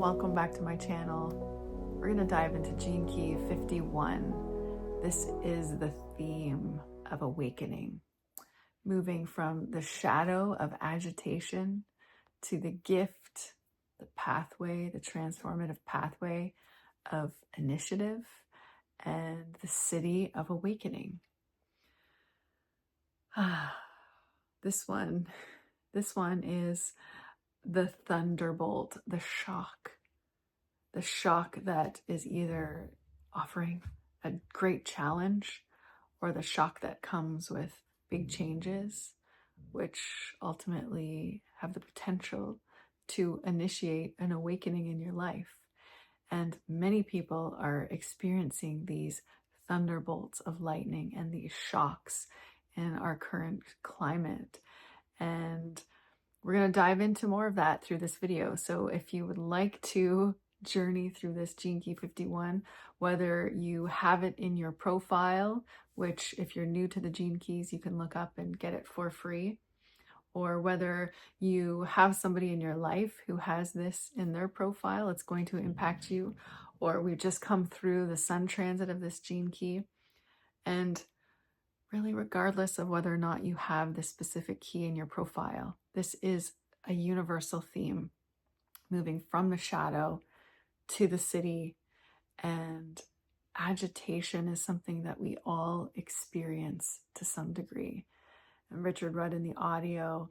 welcome back to my channel. We're going to dive into Gene Key 51. This is the theme of awakening, moving from the shadow of agitation to the gift, the pathway, the transformative pathway of initiative, and the Siddhi of Awakening. This one is the thunderbolt, the shock that is either offering a great challenge or the shock that comes with big changes, which ultimately have the potential to initiate an awakening in your life. And many people are experiencing these thunderbolts of lightning and these shocks in our current climate. And we're going to dive into more of that through this video. So if you would like to journey through this Gene Key 51, whether you have it in your profile, which if you're new to the Gene Keys, you can look up and get it for free, or whether you have somebody in your life who has this in their profile, it's going to impact you, or we've just come through the sun transit of this Gene Key. And really, regardless of whether or not you have this specific key in your profile, this is a universal theme, moving from the shadow to the Siddhi. And agitation is something that we all experience to some degree. And Richard Rudd in the audio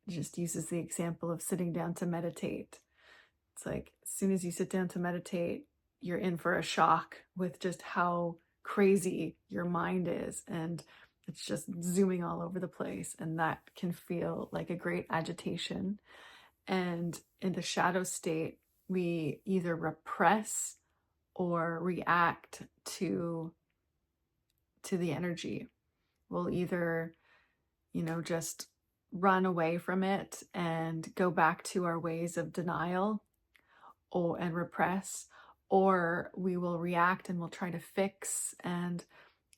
just uses the example of sitting down to meditate. It's like, as soon as you sit down to meditate, you're in for a shock with just how crazy your mind is, and it's just zooming all over the place, and that can feel like a great agitation. And in the shadow state, we either repress or react to the energy. We'll either, just run away from it and go back to our ways of denial and repress, or we will react and we'll try to fix, and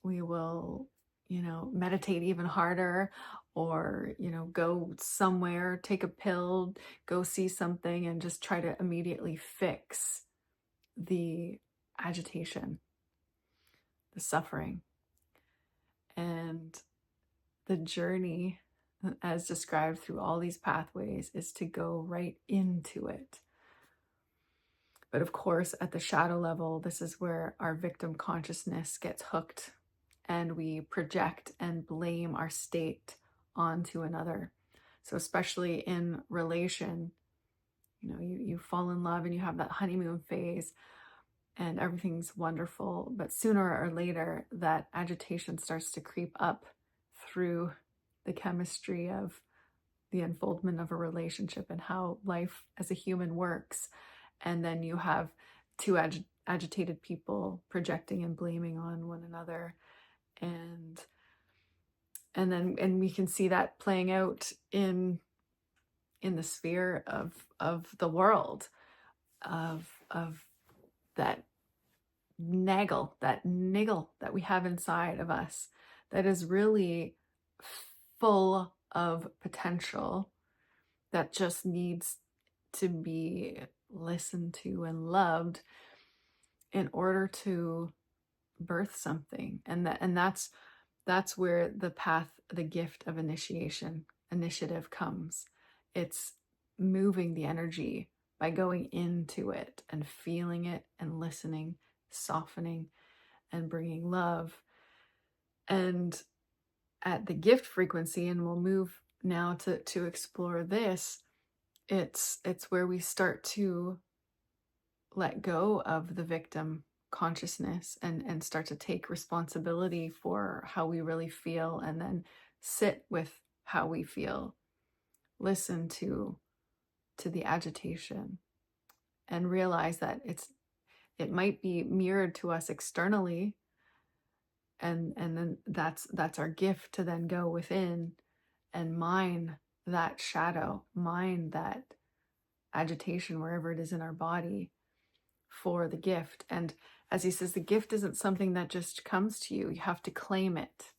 we will, meditate even harder, or, go somewhere, take a pill, go see something, and just try to immediately fix the agitation, the suffering. And the journey, as described through all these pathways, is to go right into it. But of course, at the shadow level, this is where our victim consciousness gets hooked, and we project and blame our state onto another. So especially in relation, you fall in love and you have that honeymoon phase and everything's wonderful, but sooner or later that agitation starts to creep up through the chemistry of the unfoldment of a relationship and how life as a human works. And then you have two agitated people projecting and blaming on one another. And we can see that playing out in the sphere of the world, of that niggle that we have inside of us that is really full of potential that just needs to be listened to and loved in order to birth something. And that's where the gift of initiative comes. It's moving the energy by going into it and feeling it and listening, softening, and bringing love. And at the gift frequency, and we'll move now to explore this, it's where we start to let go of the victim consciousness and start to take responsibility for how we really feel, and then sit with how we feel, listen to the agitation, and realize that it might be mirrored to us externally, and then that's our gift to then go within and mine that shadow, mine that agitation wherever it is in our body for the gift. And as he says, the gift isn't something that just comes to you. You have to claim it.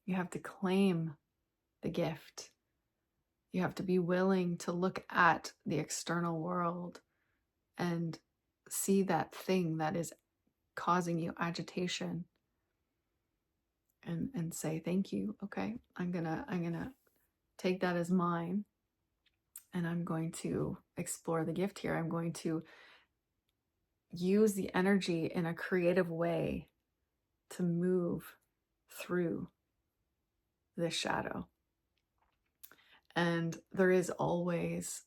You have to claim the gift. You have to be willing to look at the external world and see that thing that is causing you agitation, and say, thank you. Okay, I'm gonna take that as mine, and I'm going to explore the gift here. I'm going to use the energy in a creative way to move through this shadow. And there is always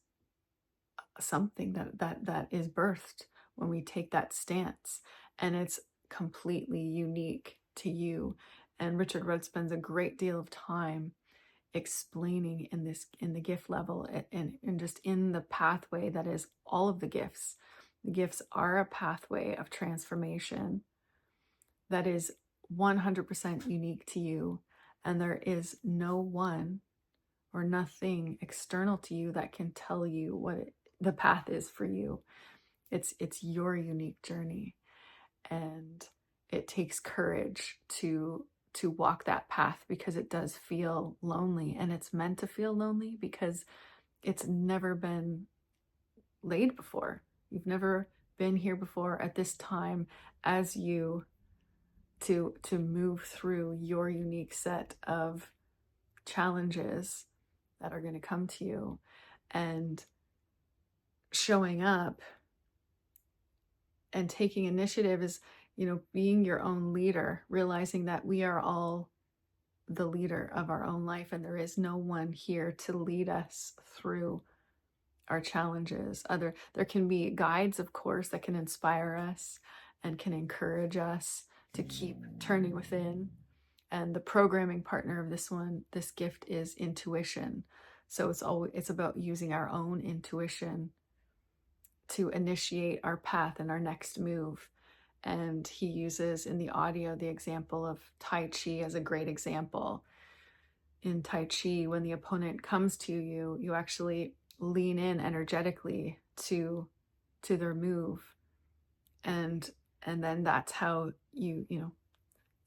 something that is birthed when we take that stance, and it's completely unique to you. And Richard Rudd spends a great deal of time explaining in the gift level, and just in the pathway that is all of the gifts. The gifts are a pathway of transformation that is 100% unique to you, and there is no one or nothing external to you that can tell you what the path is for you. It's your unique journey, and it takes courage to walk that path, because it does feel lonely, and it's meant to feel lonely because it's never been laid before. You've never been here before at this time as you to move through your unique set of challenges that are going to come to you, and showing up and taking initiative is, being your own leader, realizing that we are all the leader of our own life, and there is no one here to lead us through our challenges. There can be guides, of course, that can inspire us and can encourage us to keep turning within. And the programming partner of this gift is intuition. So it's about using our own intuition to initiate our path and our next move. And he uses in the audio the example of Tai Chi as a great example. In Tai Chi, when the opponent comes to you, you actually lean in energetically to their move, and then that's how you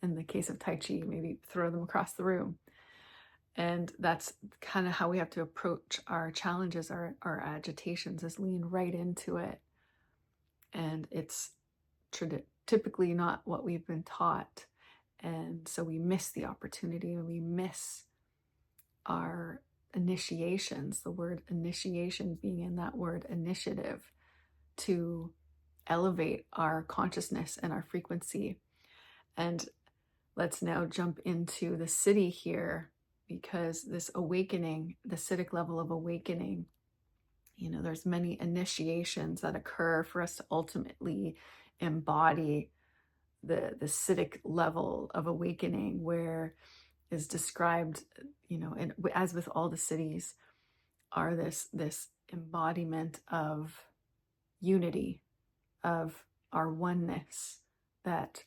in the case of Tai Chi, maybe throw them across the room. And that's kind of how we have to approach our challenges, our agitations, is lean right into it. And it's typically not what we've been taught. And so we miss the opportunity, and we miss our initiations, the word initiation being in that word initiative, to elevate our consciousness and our frequency. And let's now jump into the Siddhi here, because this awakening, the Siddhic level of awakening, there's many initiations that occur for us to ultimately embody the Siddhic level of awakening, where is described, and as with all the Siddhis, are this embodiment of unity, of our oneness. That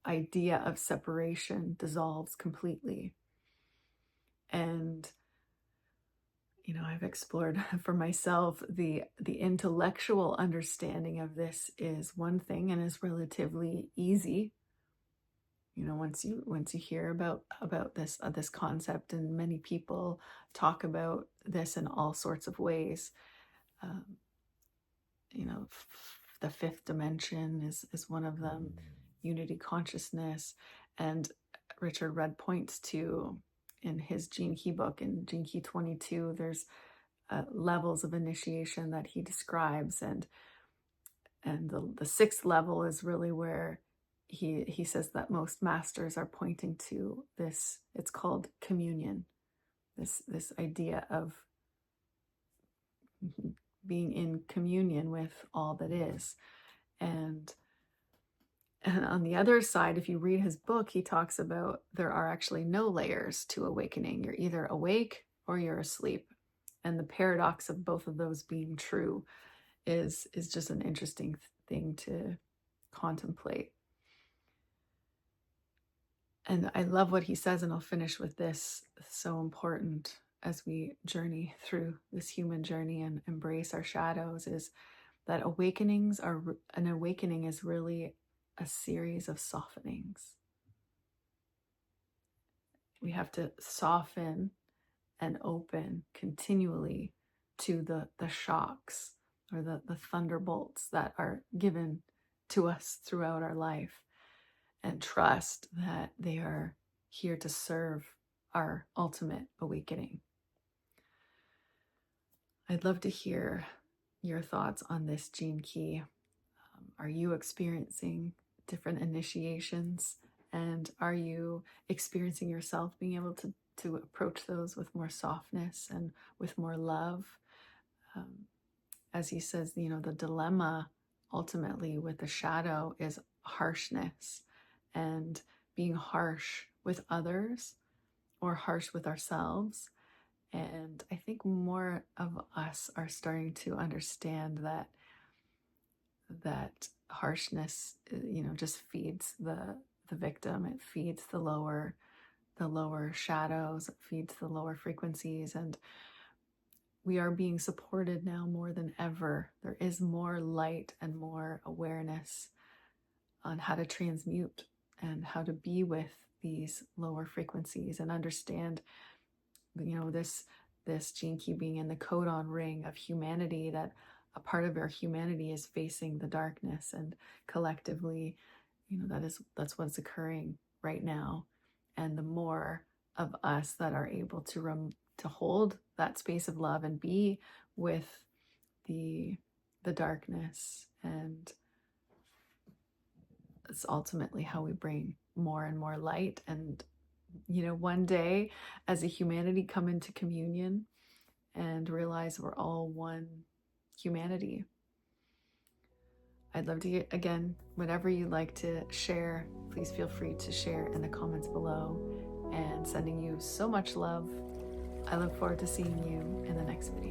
idea of separation dissolves completely. And I've explored for myself the intellectual understanding of this is one thing, and is relatively easy. Once you hear about this concept, and many people talk about this in all sorts of ways. The fifth dimension is one of them, unity consciousness. And Richard Rudd points to, in his Gene Key book, in Gene Key 22, there's levels of initiation that he describes, and the sixth level is really where he says that most masters are pointing to this. It's called communion, this idea of being in communion with all that is. And on the other side, if you read his book, he talks about there are actually no layers to awakening. You're either awake or you're asleep. And the paradox of both of those being true is just an interesting thing to contemplate. And I love what he says, and I'll finish with this. It's so important as we journey through this human journey and embrace our shadows, is that an awakening is really a series of softenings. We have to soften and open continually to the shocks or the thunderbolts that are given to us throughout our life, and trust that they are here to serve our ultimate awakening. I'd love to hear your thoughts on this gene key. Are you experiencing different initiations? And are you experiencing yourself being able to approach those with more softness and with more love? As he says, the dilemma ultimately with the shadow is harshness, and being harsh with others or harsh with ourselves. And I think more of us are starting to understand that harshness, just feeds the victim. It feeds the lower shadows, it feeds the lower frequencies. And we are being supported now more than ever. There is more light and more awareness on how to transmute and how to be with these lower frequencies and understand, this gene key being in the codon ring of humanity, that a part of our humanity is facing the darkness, and collectively, that's what's occurring right now. And the more of us that are able to hold that space of love and be with the darkness, and it's ultimately how we bring more and more light. And one day as a humanity come into communion and realize we're all one humanity. I'd love to, again, whatever you'd like to share, please feel free to share in the comments below. And sending you so much love. I look forward to seeing you in the next video.